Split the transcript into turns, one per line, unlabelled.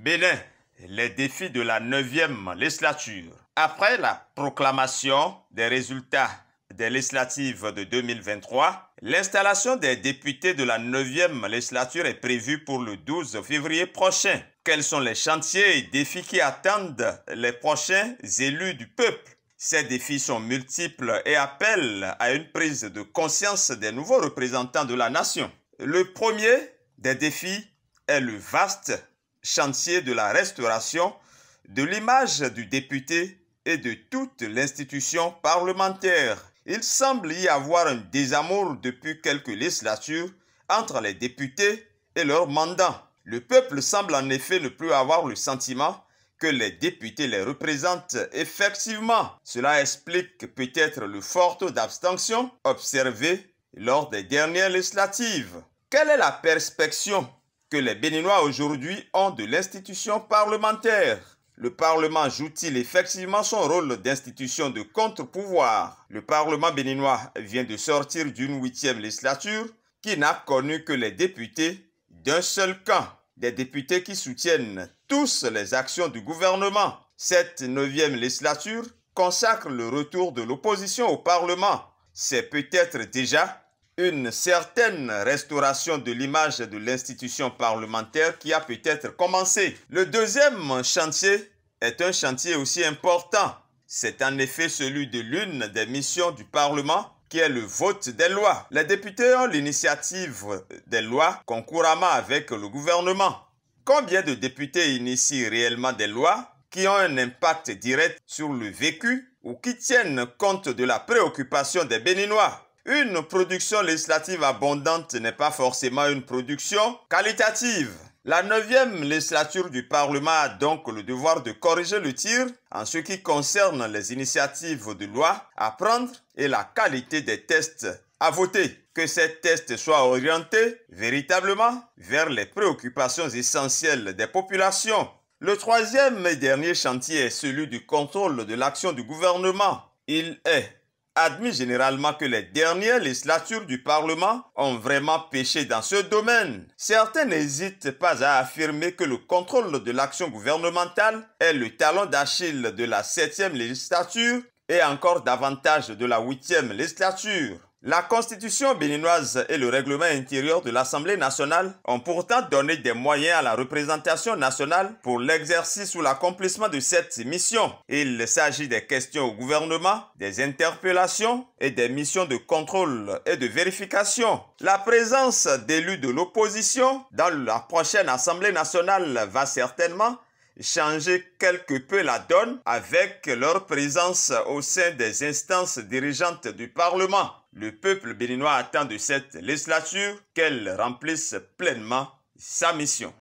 Bénin, les défis de la 9e législature. Après la proclamation des résultats des législatives de 2023, l'installation des députés de la 9e législature est prévue pour le 12 février prochain. Quels sont les chantiers et défis qui attendent les prochains élus du peuple? Ces défis sont multiples et appellent à une prise de conscience des nouveaux représentants de la nation. Le premier des défis est le vaste chantier de la restauration de l'image du député et de toute l'institution parlementaire. Il semble y avoir un désamour depuis quelques législatures entre les députés et leurs mandants. Le peuple semble en effet ne plus avoir le sentiment que les députés les représentent effectivement. Cela explique peut-être le fort taux d'abstention observé lors des dernières législatives. Quelle est la perspective que les Béninois aujourd'hui ont de l'institution parlementaire? Le Parlement joue-t-il effectivement son rôle d'institution de contre-pouvoir? Le Parlement béninois vient de sortir d'une 8e législature qui n'a connu que les députés d'un seul camp, des députés qui soutiennent tous les actions du gouvernement. Cette 9e législature consacre le retour de l'opposition au Parlement. C'est peut-être déjà une certaine restauration de l'image de l'institution parlementaire qui a peut-être commencé. Le deuxième chantier est un chantier aussi important. C'est en effet celui de l'une des missions du Parlement qui est le vote des lois. Les députés ont l'initiative des lois concurremment avec le gouvernement. Combien de députés initient réellement des lois qui ont un impact direct sur le vécu ou qui tiennent compte de la préoccupation des Béninois? Une production législative abondante n'est pas forcément une production qualitative. La 9e législature du Parlement a donc le devoir de corriger le tir en ce qui concerne les initiatives de loi à prendre et la qualité des tests à voter. Que ces tests soient orientés véritablement vers les préoccupations essentielles des populations. Le troisième et dernier chantier est celui du contrôle de l'action du gouvernement. Il est admis généralement que les dernières législatures du Parlement ont vraiment péché dans ce domaine. Certains n'hésitent pas à affirmer que le contrôle de l'action gouvernementale est le talon d'Achille de la 7e législature et encore davantage de la 8e législature. La Constitution béninoise et le règlement intérieur de l'Assemblée nationale ont pourtant donné des moyens à la représentation nationale pour l'exercice ou l'accomplissement de cette mission. Il s'agit des questions au gouvernement, des interpellations et des missions de contrôle et de vérification. La présence d'élus de l'opposition dans la prochaine Assemblée nationale va certainement changer quelque peu la donne avec leur présence au sein des instances dirigeantes du Parlement. Le peuple béninois attend de cette législature qu'elle remplisse pleinement sa mission.